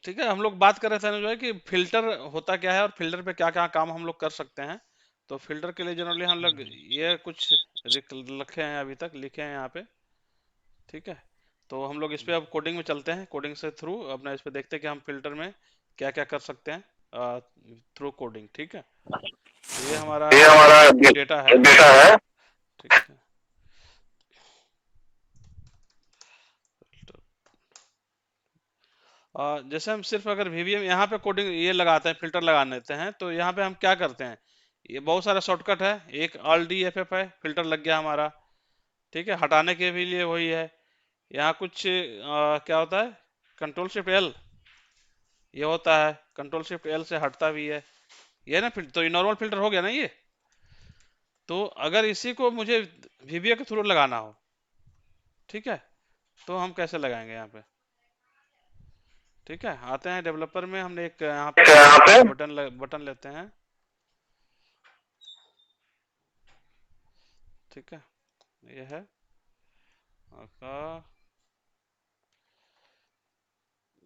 ठीक है, हम लोग बात कर रहे थे ना जो है कि फिल्टर होता क्या है और फिल्टर पे क्या क्या काम हम लोग कर सकते हैं। तो फिल्टर के लिए जनरली हम लोग ये कुछ लिखे हैं, अभी तक लिखे हैं यहाँ पे। ठीक है, तो हम लोग इस पे अब कोडिंग में चलते हैं, कोडिंग से थ्रू अपना इस पे देखते हैं कि हम फिल्टर में क्या क्या कर सकते हैं थ्रू कोडिंग। ठीक है, तो ये हमारा ये हमारा डेटा है। डेटा है। ठीक है, जैसे हम सिर्फ अगर वीवीएम यहाँ पे कोडिंग ये लगाते हैं, फिल्टर लगा देते हैं, तो यहाँ पे हम क्या करते हैं, ये बहुत सारा शॉर्टकट है। एक ऑल डी एफ एफ है, फिल्टर लग गया हमारा। ठीक है, हटाने के भी लिए वही है। यहाँ कुछ क्या होता है, कंट्रोल शिफ्ट एल, ये होता है, कंट्रोल शिफ्ट एल से हटता भी है। ये ना फिल्टर, तो ये नॉर्मल फिल्टर हो गया ना ये। तो अगर इसी को मुझे वीवीए के थ्रू लगाना हो, ठीक है, तो हम कैसे लगाएंगे यहाँ पे। ठीक है, आते हैं डेवलपर में, हमने एक यहाँ पे यहाँ पे बटन लेते हैं। ठीक है, ये है आपका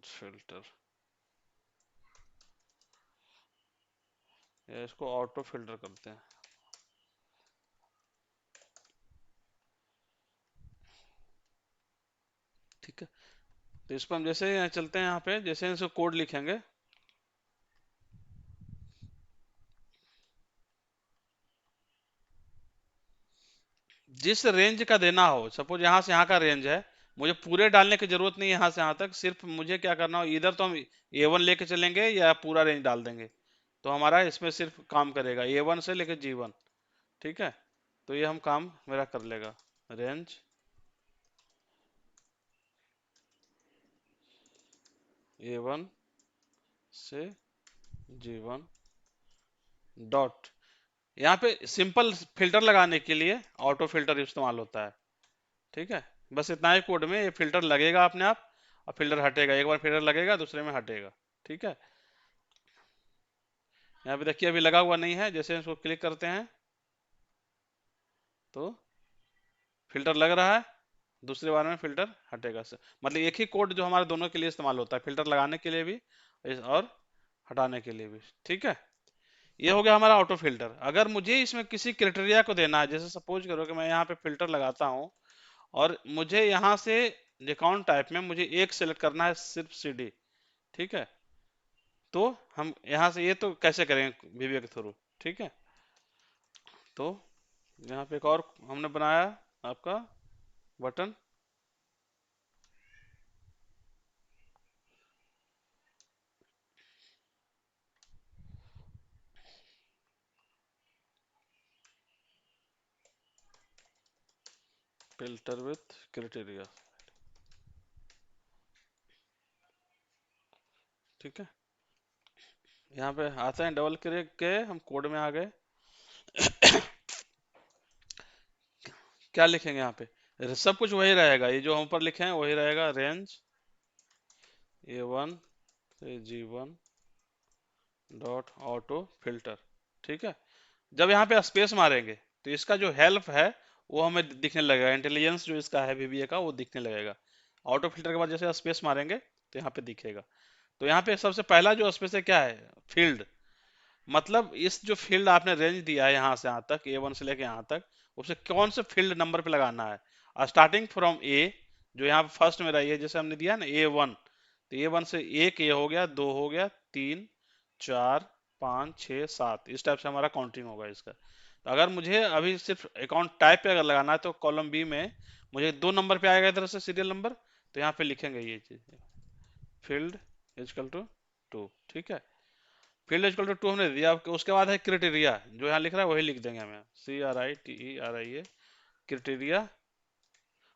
फिल्टर, ये इसको ऑटो फिल्टर करते हैं। ठीक है, तो इस पर हम जैसे यहाँ चलते हैं, यहाँ पे जैसे इसको कोड लिखेंगे, जिस रेंज का देना हो, सपोज यहाँ से यहाँ का रेंज है, मुझे पूरे डालने की जरूरत नहीं है यहाँ से यहाँ तक, सिर्फ मुझे क्या करना हो, इधर तो हम A1 लेके चलेंगे या पूरा रेंज डाल देंगे, तो हमारा इसमें सिर्फ काम करेगा A1 से लेके G1। ठीक है, तो ये हम काम मेरा कर लेगा, रेंज A1 से G1 डॉट, यहाँ पे सिंपल फिल्टर लगाने के लिए ऑटो फिल्टर इस्तेमाल होता है। ठीक है, बस इतना ही कोड में, ये फिल्टर लगेगा अपने आप और फिल्टर हटेगा, एक बार फिल्टर लगेगा दूसरे में हटेगा। ठीक है, यहाँ पे देखिए अभी लगा हुआ नहीं है, जैसे इसको क्लिक करते हैं तो फिल्टर लग रहा है, दूसरे बार में फिल्टर हटेगा से, मतलब एक ही कोड जो हमारे दोनों के लिए इस्तेमाल होता है, फिल्टर लगाने के लिए भी और हटाने के लिए भी। ठीक है, ये हो गया हमारा ऑटो फिल्टर। अगर मुझे इसमें किसी क्राइटेरिया को देना है, जैसे सपोज करो कि मैं यहाँ पे फिल्टर लगाता हूँ और मुझे यहाँ से अकाउंट टाइप में मुझे एक सेलेक्ट करना है, सिर्फ CD। ठीक है, तो हम यहाँ से ये तो कैसे करेंगे वीवीए के थ्रू। ठीक है, तो यहाँ पे एक और हमने बनाया आपका बटन, फिल्टर विथ क्राइटेरिया। ठीक है, यहाँ पे आते हैं, डबल क्लिक के हम कोड में आ गए। क्या लिखेंगे यहाँ पे, सब कुछ वही रहेगा, ये जो हम ऊपर लिखे हैं वही रहेगा, रेंज A1 से G1 डॉट ऑटो फिल्टर। ठीक है, जब यहाँ पे स्पेस मारेंगे तो इसका जो हेल्प है वो हमें दिखने लगेगा, इंटेलिजेंस जो इसका है वीवीए का वो दिखने लगेगा। ऑटो फिल्टर के बाद जैसे स्पेस मारेंगे तो यहाँ पे दिखेगा। तो यहाँ पे सबसे पहला जो स्पेस है क्या है, फील्ड, मतलब इस जो फील्ड आपने रेंज दिया है यहाँ से यहाँ तक, A1 से लेके यहाँ तक, उसे कौन से फील्ड नंबर पे लगाना है, स्टार्टिंग फ्रॉम A, जो यहाँ फर्स्ट में रही है, जैसे हमने दिया ना A1, तो A1 से एक ये हो गया, दो हो गया, तीन, चार, पाँच, छः, सात, इस टाइप से हमारा काउंटिंग होगा इसका। तो अगर मुझे अभी सिर्फ अकाउंट टाइप पे अगर लगाना है तो कॉलम बी में मुझे 2 नंबर पे आएगा इधर से सीरियल नंबर, तो यहाँ पे लिखेंगे ये चीज, फील्ड इजकल टू 2। ठीक है, फील्ड इजकल टू 2 हमने दिया, उसके बाद है क्राइटेरिया, जो यहाँ लिख रहा है वही लिख देंगे हमें, CRITERIA, क्राइटेरिया।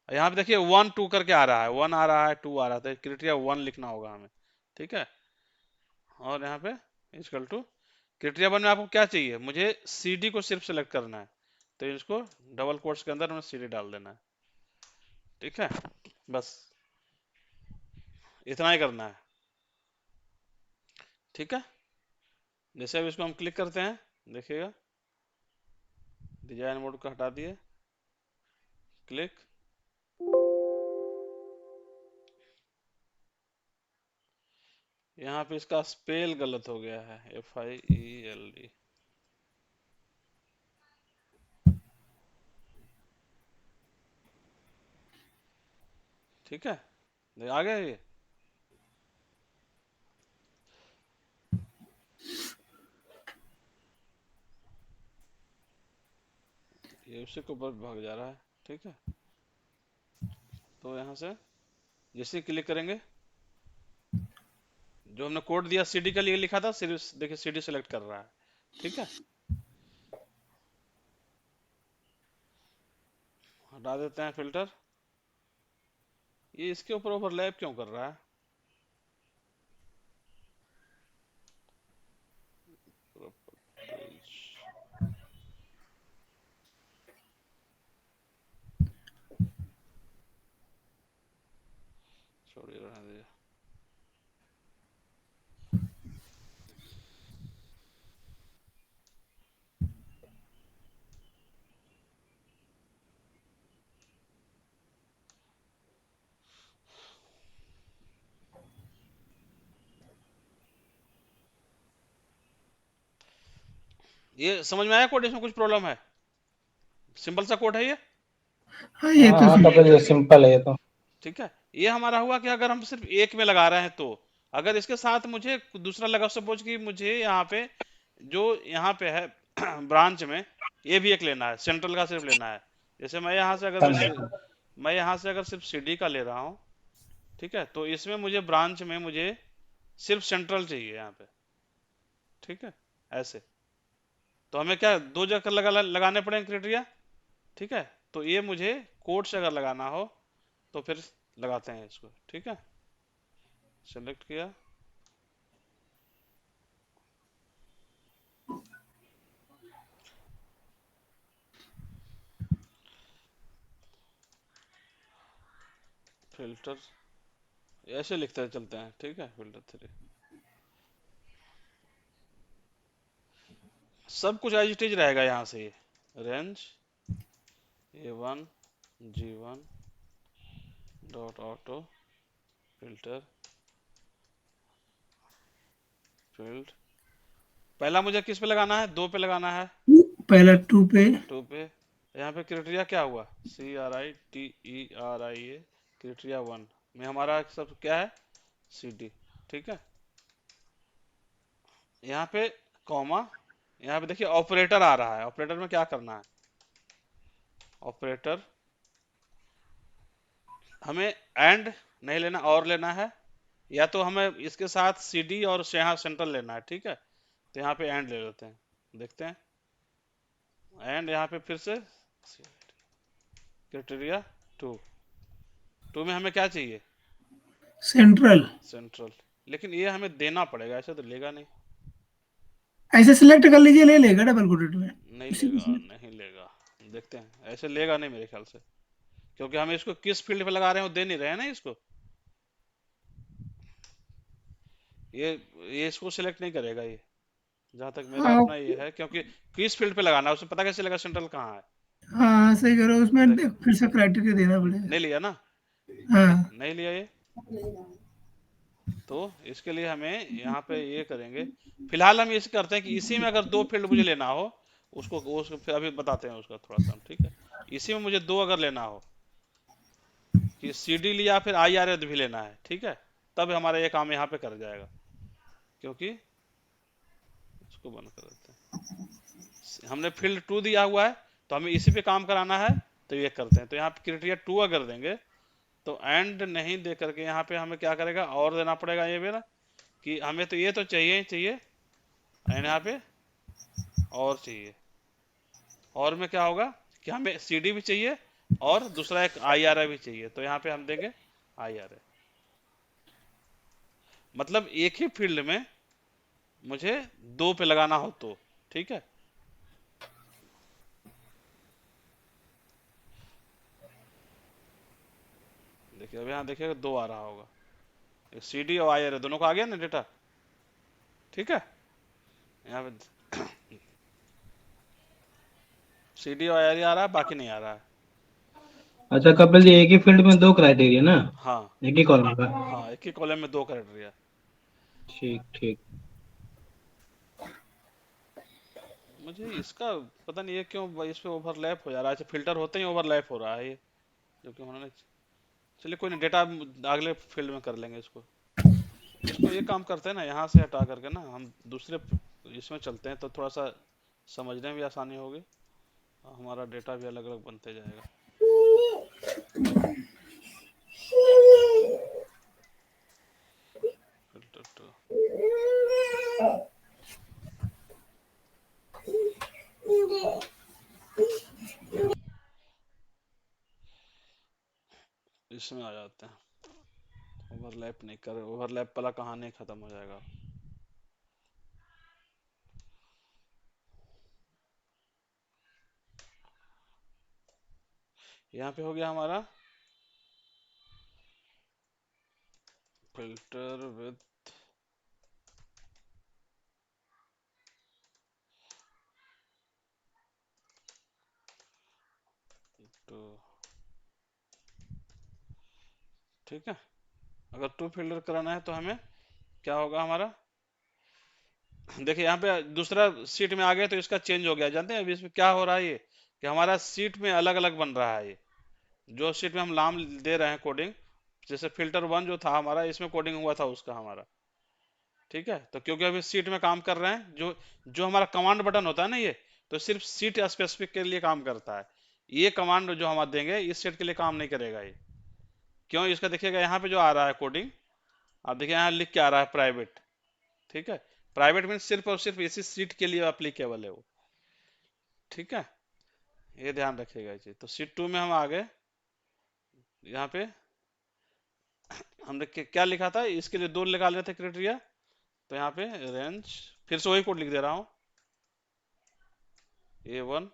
यहाँ पे देखिए 1 2 करके आ रहा है, 1 आ रहा है, 2 आ रहा था, क्राइटेरिया 1 लिखना होगा हमें। ठीक है, और यहाँ पे इजकल टू क्राइटेरिया 1 में आपको क्या चाहिए, मुझे CD को सिर्फ सेलेक्ट करना है, तो इसको डबल कोट्स के अंदर हमें CD डाल देना है। ठीक है, बस इतना ही करना है। ठीक है, जैसे अब इसको हम क्लिक करते हैं, देखिएगा डिजाइन मोड को हटा दिए, क्लिक, यहाँ पे इसका स्पेल गलत हो गया है, FIELD। ठीक है, आ गया ये उसी के ऊपर भाग जा रहा है। ठीक है, तो यहाँ से जैसे क्लिक करेंगे, जो हमने कोड दिया CD के लिए लिखा था, सिर्फ देखिए CD सेलेक्ट कर रहा है। ठीक है, हटा देते हैं फिल्टर। ये इसके ऊपर ओवरलैप क्यों कर रहा है? छोड़िए, रहने दीजिए। ये समझ में आया कोड? इसमें कुछ प्रॉब्लम है? सिंपल सा कोड है ये। हाँ ये तो हाँ कपिल जी, सिंपल है ये तो। ठीक है, ये हमारा हुआ कि अगर हम सिर्फ एक में लगा रहे हैं तो। अगर इसके साथ मुझे दूसरा लगा, सपोज कि मुझे यहाँ पे जो यहाँ पे है ब्रांच में, ये भी एक लेना है, सेंट्रल का सिर्फ लेना है। जैसे मैं यहाँ से अगर समझे। मैं यहाँ से अगर सिर्फ CD का ले रहा हूँ, ठीक है, तो इसमें मुझे ब्रांच में मुझे सिर्फ सेंट्रल चाहिए यहाँ पे। ठीक है, ऐसे तो हमें क्या दो जगह लगाने पड़ेंगे क्राइटेरिया। ठीक है, तो ये मुझे कोड से अगर लगाना हो तो फिर लगाते हैं इसको। ठीक है, सेलेक्ट किया, फिल्टर ऐसे लिखते चलते हैं। ठीक है, फिल्टर 3 सब कुछ एज इट इज रहेगा यहाँ से। ये range A1 G1 dot auto filter field. पहला मुझे किस पे लगाना है? 2 पे लगाना है। पहला 2 पे। 2 पे। यहाँ पे क्राइटेरिया क्या हुआ? CRITERIA क्राइटेरिया 1 में हमारा सब क्या है? CD। ठीक है, यहाँ पे कॉमा, यहाँ पे देखिए ऑपरेटर आ रहा है। ऑपरेटर में क्या करना है? ऑपरेटर हमें एंड नहीं लेना, और लेना है, या तो हमें इसके साथ CD और यहाँ सेंट्रल लेना है। ठीक है, तो यहाँ पे एंड ले लेते हैं, देखते हैं। एंड यहाँ पे फिर से क्राइटेरिया 2 में हमें क्या चाहिए? सेंट्रल। सेंट्रल। लेकिन ये हमें देना पड़ेगा, ऐसे तो लेगा नहीं। ऐसे सिलेक्ट कर लीजिए, ले लेगा डबल कोटेड में। नहीं इसी को लेगा, select- नहीं लेगा। देखते हैं, ऐसे लेगा नहीं मेरे ख्याल से, क्योंकि हम इसको किस फील्ड पे लगा रहे हैं वो दे नहीं रहे हैं ना इसको। ये इसको सिलेक्ट नहीं करेगा ये, जहां तक मेरा हाँ अपना ये है, क्योंकि किस फील्ड पे लगाना है उसे पता कैसे लगा सेंट्रल कहाँ है। हाँ सही करो, उसमें देख, फिर से क्राइटेरिया देना पड़ेगा। नहीं लिया ना? हाँ नहीं लिया ये, तो इसके लिए हमें यहाँ पे ये करेंगे। फिलहाल हम इसे करते हैं कि इसी में अगर 2 फील्ड मुझे लेना हो, उसको फिर अभी बताते हैं उसका थोड़ा सा हम। ठीक है, इसी में मुझे 2 अगर लेना हो कि CD लिया फिर IRA भी लेना है, ठीक है, तब हमारा ये काम यहाँ पे कर जाएगा। क्योंकि इसको बंद कर देते हैं, हमने फील्ड 2 दिया हुआ है तो हमें इसी पे काम कराना है, तो ये करते हैं। तो यहाँ पे क्राइटेरिया 2 अगर देंगे तो एंड नहीं दे करके यहाँ पे हमें क्या करेगा, और देना पड़ेगा ये मेरा, कि हमें तो ये तो चाहिए ही चाहिए, एंड यहाँ पे और चाहिए। और में क्या होगा कि हमें CD भी चाहिए और दूसरा एक IRA भी चाहिए, तो यहाँ पे हम देंगे IRA। मतलब एक ही फील्ड में मुझे 2 पे लगाना हो तो। ठीक है, देखिए अब यहाँ देखिएगा 2 आ रहा होगा, एक CD और IRA दोनों का आ गया ना डेटा। ठीक है, यहाँ पे CD और IRA आ रहा है, बाकी नहीं आ रहा है। अच्छा कपिल जी, एक ही फील्ड में 2 क्राइटेरिया ना, हाँ एक ही कॉलम का। हाँ, एक ही कॉलम में 2 क्राइटेरिया। ठीक ठीक। मुझे इसका पता नहीं है क्यों इस पे ओवरलैप हो जा रहा है। अच्छा, फिल्टर होते ही ओवरलैप हो रहा है ये, जो कि उन्होंने। चलिए कोई नहीं, डेटा अगले फील्ड में कर लेंगे इसको। इसको ये काम करते हैं ना, यहाँ से हटा करके ना हम दूसरे इसमें चलते हैं, तो थोड़ा सा समझने में भी आसानी होगी, हमारा डेटा भी अलग अलग बनते जाएगा। फिल्टर टू, इसमें आ जाते हैं। ओवरलैप नहीं कर, ओवरलैप वाला कहानी खत्म हो जाएगा। यहाँ पे हो गया हमारा फिल्टर विद टू, ठीक है। अगर टू फिल्टर कराना है तो हमें क्या होगा हमारा, देखिए यहाँ पे दूसरा सीट में आ गया तो इसका चेंज हो गया। जानते हैं अभी इसमें क्या हो रहा है, ये कि हमारा सीट में अलग अलग बन रहा है। ये जो सीट में हम नाम दे रहे हैं कोडिंग, जैसे फिल्टर वन जो था हमारा, इसमें कोडिंग हुआ था उसका हमारा, ठीक है। तो क्योंकि अभी सीट में काम कर रहे हैं, जो जो हमारा कमांड बटन होता है ना, ये तो सिर्फ सीट स्पेसिफिक के लिए काम करता है। ये कमांड जो हम देंगे इस सेट के लिए काम नहीं करेगा ये। क्यों, इसका देखिएगा यहाँ पे जो आ रहा है कोडिंग, आप देखिए यहाँ लिख के आ रहा है प्राइवेट, ठीक है। प्राइवेट मीन सिर्फ और सिर्फ इसी सीट के लिए अप्लीकेबल है वो, ठीक है। ये ध्यान रखिएगा ये चीज। तो सीट टू में हम आ गए। यहाँ पे हमने क्या लिखा था, इसके लिए दो लगा लेते क्राइटेरिया। तो यहाँ पे रेंज, फिर से वही कोड लिख दे रहा हूँ, A1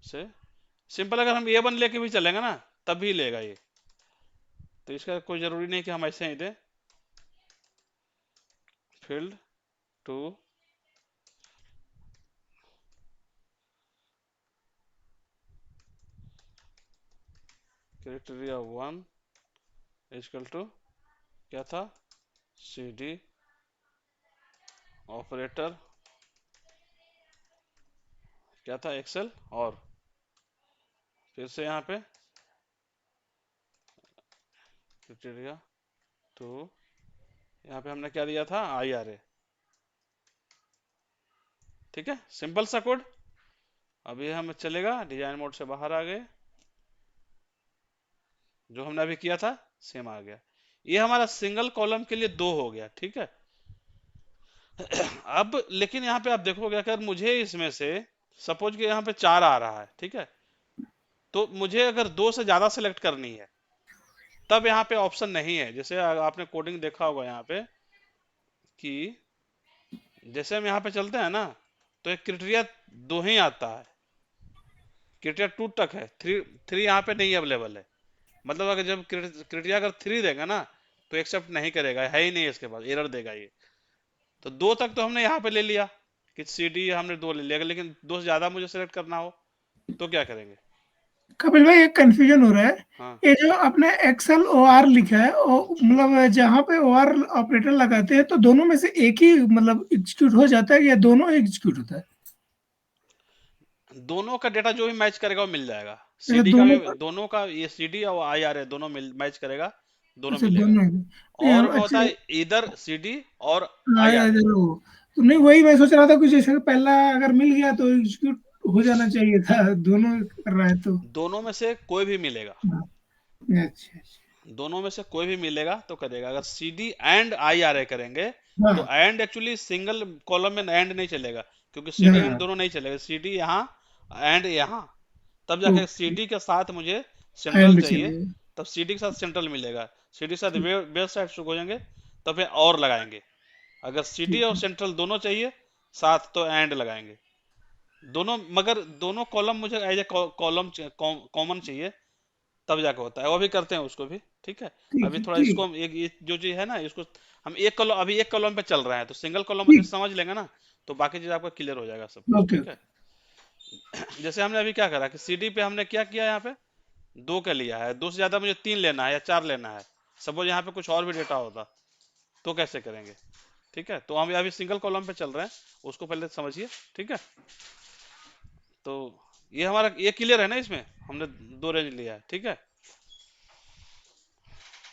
से सिंपल। अगर हम A1 लेके भी चलेंगे ना तब भी लेगा ये, तो इसका कोई जरूरी नहीं कि हम ऐसे ही दें। Field to criteria 1 equal to क्या था, CD ऑपरेटर क्या था, एक्सेल। और फिर से यहाँ पे क्राइटेरिया टू, यहाँ पे हमने क्या दिया था, IRA, ठीक है। सिंपल सा कोड। अभी हम चलेगा, डिजाइन मोड से बाहर आ गए, जो हमने अभी किया था सेम आ गया। ये हमारा सिंगल कॉलम के लिए दो हो गया, ठीक है। अब लेकिन यहाँ पे आप देखोगे, अगर मुझे इसमें से सपोज कि यहाँ पे चार आ रहा है, ठीक है, तो मुझे अगर दो से ज्यादा सेलेक्ट करनी है तब यहाँ पे ऑप्शन नहीं है। जैसे आपने कोडिंग देखा होगा यहाँ पे कि जैसे हम यहाँ पे चलते हैं ना, तो एक क्रिटेरिया दो ही आता है, क्रिटेरिया टू तक है, थ्री थ्री यहाँ पे नहीं अवेलेबल है। मतलब अगर जब क्रिटेरिया अगर थ्री देगा ना तो एक्सेप्ट नहीं करेगा, है ही नहीं इसके पास, एरर देगा ये। तो दो तक तो हमने यहाँ पे ले लिया कि CD हमने दो ले लिया, लेकिन दो से ज्यादा मुझे सेलेक्ट करना हो तो क्या करेंगे। कपिल भाई एक कंफ्यूजन हो रहा है। हाँ, ये जो आपने एक्सेल OR लिखा है, मतलब जहाँ पे OR ऑपरेटर लगाते हैं तो दोनों में से एक ही मतलब एग्जीक्यूट हो जाता है या दोनों एग्जीक्यूट होता है? दोनों का डेटा जो भी मैच करेगा वो मिल जाएगा। अगर CD का दोनों भी, का, दोनों का, ये CD और IRA दोनों मिल मैच करेगा, दोनों अच्छा मिलेगा। दोनों और में होता अच्छा। है इधर CD और हाँ IRA। इधर वो, तो नहीं वही मैं सोच रहा था, कुछ जैसे पहला अगर मिल गया तो एग्जीक्यूट हो जाना चाहिए था, दोनों कर रहा है तो। दोनों में से कोई भी मिलेगा, हाँ, अच्छा अच्छा। दोनों में से कोई भी मिलेगा तो करेगा। अगर CD एंड IRA करेंगे तो हाँ एंड एक्चुअली सिंगल कॉलम में एंड नहीं चलेगा, क्योंकि CD एंड हाँ, दोनों नहीं चलेगा। CD यहाँ एंड यहाँ, तब जाके ओके। CD के साथ मुझे सेंट्रल एंड चाहिए, चलिए। तब CD के साथ सेंट्रल मिलेगा। CD के साथ ठीक बेस साइड शुरू हो जाएंगे, तब फिर और लगाएंगे। अगर CD ठीक और है। सेंट्रल दोनों चाहिए साथ तो एंड लगाएंगे दोनों। मगर दोनों कॉलम मुझे एज ए कॉलम कॉमन चाहिए, तब जाके होता है। वो भी करते हैं उसको भी, ठीक है। ठीक अभी है। थोड़ा इसको ठीक हम एक, ये जो चीज है ना, इसको हम एक कॉलम, अभी एक कॉलम पे चल रहे हैं, तो सिंगल कॉलम अच्छे से ठीक। समझ लेंगे ना, तो बाकी चीज आपका क्लियर हो जाएगा सब कुछ, ओके ठीक है। ओके। जैसे हमने अभी क्या करा कि CD पे हमने क्या किया यहाँ पे, 2 का लिया है, 2 से ज्यादा मुझे 3 लेना है या 4 लेना है। सपोज यहाँ पे कुछ और भी डेटा होता तो कैसे करेंगे? ठीक है, तो हम अभी सिंगल कॉलम पे चल रहे हैं, उसको पहले समझिए। ठीक है, तो ये हमारा ये क्लियर है ना, इसमें हमने 2 रेंज लिया है। ठीक है,